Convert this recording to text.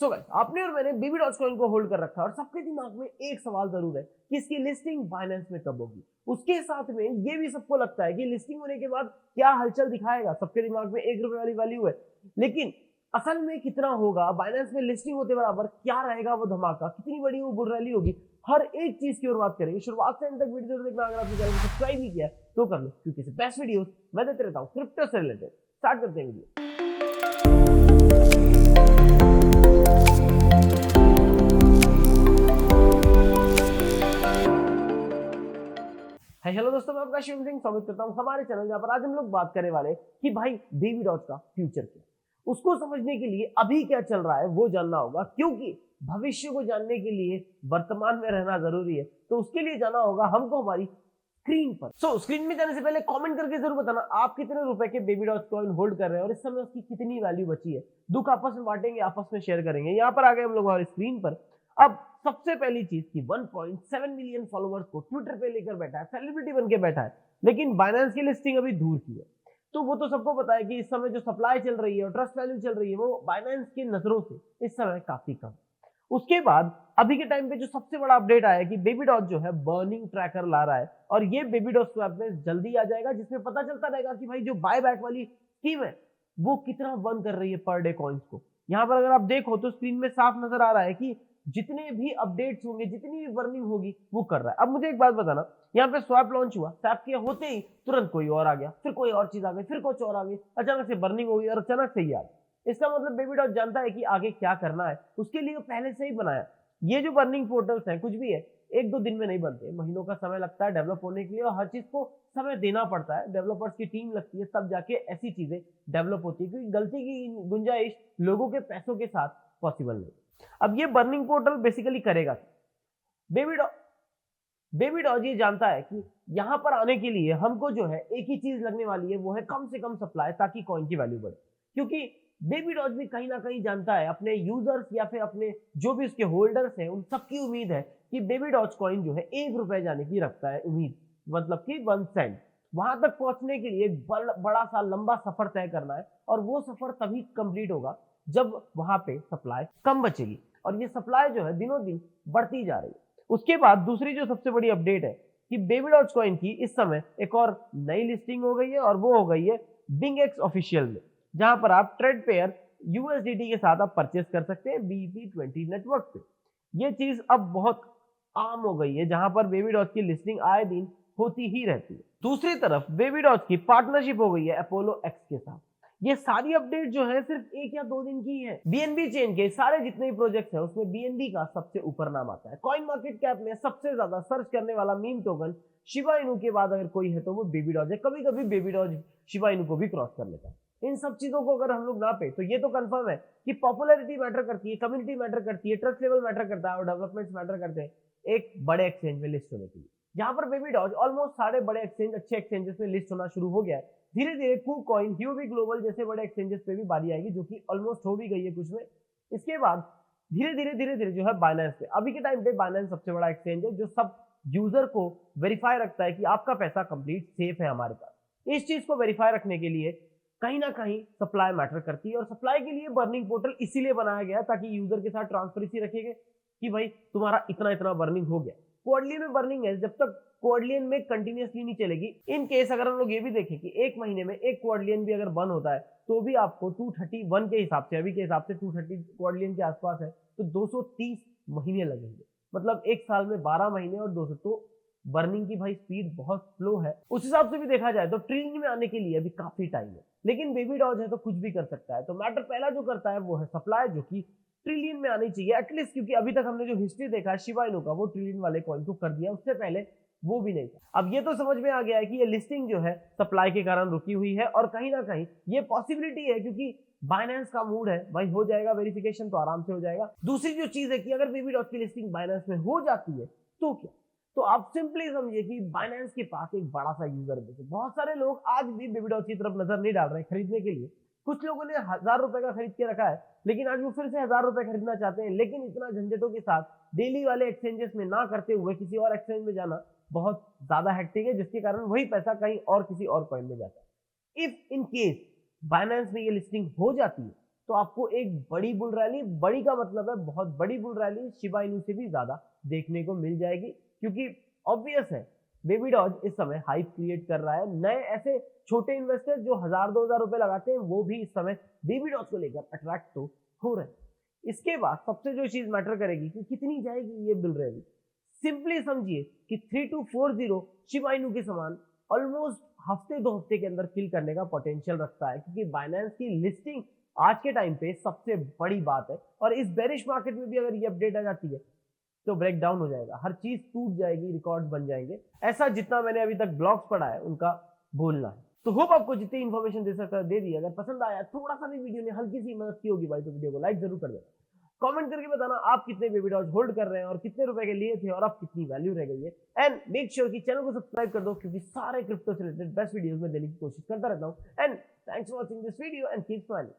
So guys, आपने और मैंने बेबी डॉजकॉइन को होल्ड कर रखा है और सबके दिमाग में एक सवाल जरूर है कि इसकी लिस्टिंग बाइनेंस में कब होगी। उसके साथ में ये भी सबको लगता है कि लिस्टिंग होने के बाद क्या हलचल दिखाएगा। सबके दिमाग में ₹1 वाली वैल्यू है, लेकिन असल में कितना होगा, बाइनेंस में लिस्टिंग होते बराबर क्या रहेगा वो धमाका, कितनी बड़ी वो बुल रैली होगी, हर एक चीज की ओर बात करेंगे। शुरुआत से अंत तक वीडियो देखना। अगर आपने चैनल को सब्सक्राइब नहीं किया तो कर लो, क्योंकि बेस्ट वीडियोस मैं देते रहता हूँ क्रिप्टो से रिलेटेड। स्टार्ट करते हैं वीडियो। हेलो दोस्तों, मैं आपका शिव सिंह स्वागत करता हूं हमारे चैनल, जहां पर आज हम लोग बात करने वाले कि भाई बेबी डॉज का फ्यूचर क्या। उसको समझने के लिए अभी क्या चल रहा है वो जानना होगा, क्योंकि भविष्य को जानने के लिए वर्तमान में रहना जरूरी है। तो उसके लिए जाना होगा हमको हमारी स्क्रीन पर। स्क्रीन में जाने से पहले कमेंट करके जरूर बताना आप कितने रुपए के बेबी डॉज कॉइन होल्ड कर रहे हैं और इस समय उसकी कितनी वैल्यू बची है। दुख आपस में बांटेंगे, आपस में शेयर करेंगे। यहाँ पर आ गए हम लोग हमारी स्क्रीन पर। अब सबसे पहली चीज की 1.7 मिलियन फॉलोअर्स को ट्विटर पे लेकर बैठा है, सेलिब्रिटी बन के बैठा है, लेकिन बाइनेंस की लिस्टिंग अभी दूर की है। तो वो तो सबको पता है कि इस समय जो सप्लाई चल रही है और ट्रस्ट वैल्यू चल रही है वो बाइनेंस की नजरों से इस समय काफी कम। उसके बाद अभी के टाइम पे जो सबसे बड़ा अपडेट आया है कि बेबी डॉज जो है बर्निंग ट्रैकर ला रहा है, और ये बेबी डॉज स्वैप में जल्दी आ जाएगा, जिसमें पता चलता रहेगा कि भाई जो बाय बैक वाली स्कीम है वो कितना बर्न कर रही है पर डे कॉइन्स को। यहाँ पर अगर आप देखो तो स्क्रीन में साफ नजर आ रहा है कि जितने भी अपडेट्स होंगे, जितनी भी बर्निंग होगी वो कर रहा है। अब मुझे एक बात बताना, यहाँ पे स्वैप लॉन्च हुआ, स्वैप के होते ही तुरंत कोई और आ गया, फिर कोई और चीज आ गई, फिर कुछ और आ गई, अचानक से बर्निंग हो गई और अचानक से ही आ गई। इसका मतलब बेबी डॉज जानता है कि आगे क्या करना है, उसके लिए वो पहले से ही बनाया। ये जो बर्निंग पोर्टल्स हैं कुछ भी है, एक दो दिन में नहीं बनते, महीनों का समय लगता है डेवलप होने के लिए, और हर चीज को समय देना पड़ता है। डेवलपर्स की टीम लगती है, तब जाके ऐसी चीजें डेवलप होती है, क्योंकि गलती की गुंजाइश लोगों के पैसों के साथ पॉसिबल नहीं। अब ये बर्निंग पोर्टल बेसिकली करेगा बेबी डॉज। बेबी डॉज ये जानता है कि यहां पर आने के लिए हमको जो है एक ही चीज लगने वाली है, वो है कम से कम सप्लाई, ताकि कॉइन की वैल्यू बढ़े। क्योंकि बेबी डॉज भी कहीं ना कहीं जानता है, अपने यूजर्स या फिर अपने जो भी उसके होल्डर्स हैं उन सबकी उम्मीद है कि बेबी डॉज कॉइन जो है ₹1 जाने की रखता है उम्मीद, मतलब कि 1 सेंट। वहां तक पहुंचने के लिए एक बड़ा सा लंबा सफर तय करना है, और वो सफर तभी कंप्लीट होगा जब वहां पे सप्लाई कम बचेगी, और ये सप्लाई जो है दिनों दिन बढ़ती जा रही है। उसके बाद दूसरी जो सबसे बड़ी अपडेट है कि बेबी डॉज कॉइन की इस समय एक और नई लिस्टिंग हो गई है, और वो हो गई है बिंगएक्स ऑफिशियल में, जहां पर आप ट्रेड पेयर यूएसडीटी के साथ आप परचेस कर सकते हैं BEP20 नेटवर्क पे। ये चीज अब बहुत आम हो गई है, जहां पर बेबी डॉज की लिस्टिंग आए दिन होती ही रहती है। दूसरी तरफ बेबी डॉज की पार्टनरशिप हो गई है अपोलो एक्स के साथ। ये सारी अपडेट जो है सिर्फ 1 या 2 दिन की है। बीएनबी चेन के सारे जितने भी प्रोजेक्ट्स हैं उसमें बीएनबी का सबसे ऊपर नाम आता है। कॉइन मार्केट कैप में सबसे ज्यादा सर्च करने वाला मीम टोकन शिबा इनू के बाद अगर कोई है तो वो बेबी डॉज है। कभी कभी बेबी डॉज शिबा इनू को भी क्रॉस कर लेता है। इन सब चीजों को अगर हम लोग ना पे तो ये तो कंफर्म है कि पॉपुलैरिटी मैटर करती है, कम्युनिटी मैटर करती है, ट्रस्ट लेवल मैटर करता है, और डेवलपमेंट्स मैटर करते हैं एक बड़े एक्सचेंज में लिस्ट होने के लिए। यहाँ पर बेबी डॉज ऑलमोस्ट सारे बड़े एक्सचेंज, अच्छे एक्सचेंजेस में लिस्ट होना शुरू हो गया है। धीरे धीरे KuCoin, Huobi ग्लोबल जैसे बड़े एक्सचेंजेस पे भी बारी आएगी, जो कि ऑलमोस्ट हो भी गई है कुछ में। इसके बाद धीरे धीरे जो है बाइनेंस पे, अभी के टाइम पे बाइनेंस सबसे बड़ा एक्सचेंज है जो सब यूजर को वेरीफाई रखता है कि आपका पैसा कंप्लीट सेफ है हमारे पास। इस चीज को वेरीफाई रखने के लिए कहीं ना कहीं सप्लाई मैटर करती है, और सप्लाई के लिए बर्निंग पोर्टल इसीलिए बनाया गया ताकि यूजर के साथ ट्रांसपेरेंसी रखेगा कि भाई तुम्हारा इतना इतना बर्निंग हो गया। क्वार्टरली में बर्निंग है, जब तक क्वार्टरलियन में कंटिन्यूअसली नहीं चलेगी। इन केस अगर हम लोग ये भी देखें कि एक महीने में एक क्वार्टरलियन भी अगर बंद होता है तो भी आपको 231 के हिसाब से, अभी के हिसाब से 230 क्वार्टरलियन के आसपास है, तो 230 महीने लगेंगे। मतलब एक साल में 12 महीने और 200। तो बर्निंग की भाई स्पीड बहुत स्लो है। उस हिसाब से भी देखा जाए तो ट्रिलियन में आने के लिए अभी काफी टाइम है, लेकिन बेबी डॉज है तो कुछ भी कर सकता है। तो मैटर पहला जो करता है वो है सप्लाई, जो कि ट्रिलियन में आनी चाहिए एटलीस्ट, क्योंकि अभी तक हमने जो हिस्ट्री देखा है शिबा इनू का, वो ट्रिलियन वाले कॉइन को कर दिया, उससे पहले वो भी नहीं था। अब ये तो समझ में आ गया है कि ये लिस्टिंग जो है सप्लाई के कारण रुकी हुई है, और कहीं ना कहीं ये पॉसिबिलिटी है क्योंकि बाइनेंस का मूड है भाई, हो जाएगा वेरिफिकेशन तो आराम से हो जाएगा। दूसरी जो चीज है कि अगर बेबी डॉज की लिस्टिंग बाइनेंस में हो जाती है तो क्या, तो आप सिंपली समझिए कि बाइनेंस के पास एक बड़ा सा यूजर बेस है। बहुत सारे लोग आज भी बेबी डॉज की तरफ नजर नहीं डाल रहे हैं खरीदने के लिए। कुछ लोगों ने ₹1000 का खरीद के रखा है, लेकिन आज वो फिर से ₹1000 खरीदना चाहते हैं, लेकिन इतना झंझटों के साथ डेली वाले एक्सचेंजेस में ना करते हुए किसी और एक्सचेंज में जाना बहुत ज्यादा हेक्टिक है, जिसके कारण वही पैसा कहीं और किसी और कॉइन में जाता है। इफ इन केस बाइनेंस में ये लिस्टिंग हो जाती है तो आपको एक बड़ी बुल रैली, बड़ी का मतलब है बहुत बड़ी बुल रैली, शिबा इनू से भी ज्यादा देखने को मिल जाएगी, क्योंकि ऑब्वियस है बेबी डॉज इस समय हाइप क्रिएट कर रहा है। नए ऐसे छोटे इन्वेस्टर जो 1000-2000 रुपए लगाते हैं वो भी इस समय बेबी डॉज को लेकर अट्रैक्ट तो हो रहे हैं। इसके बाद सबसे जो चीज मैटर करेगी कि कितनी जाएगी ये बुल रैली। सिंपली समझिए कि 3240 शिबा इनू के समान ऑलमोस्ट हफ्ते 2 हफ्ते के अंदर फिल करने का पोटेंशियल रखता है, क्योंकि बाइनेंस की लिस्टिंग आज के टाइम पे सबसे बड़ी बात है। और इस बेरिश मार्केट में भी अगर ये अपडेट आ जाती है तो ब्रेक डाउन हो जाएगा, हर चीज टूट जाएगी, रिकॉर्ड्स बन जाएंगे। ऐसा जितना मैंने अभी तक ब्लॉग्स पढ़ा है उनका बोलना है। तो होप आपको जितनी इन्फॉर्मेशन दे सकता दे दी। अगर पसंद आया, थोड़ा सा भी वीडियो ने हल्की सी मदद की होगी भाई, तो वीडियो को लाइक जरूर कर देना। कमेंट करके बताना आप कितने बेबी डॉज होल्ड कर रहे हैं और कितने रुपए के लिए थे और अब कितनी वैल्यू रह गई है। एंड मेक श्योर कि चैनल को सब्सक्राइब कर दो, क्योंकि सारे क्रिप्टो से रिलेटेड बेस्ट वीडियोस में देने की कोशिश करता रहता हूं। And thanks for watching this video and keep smiling.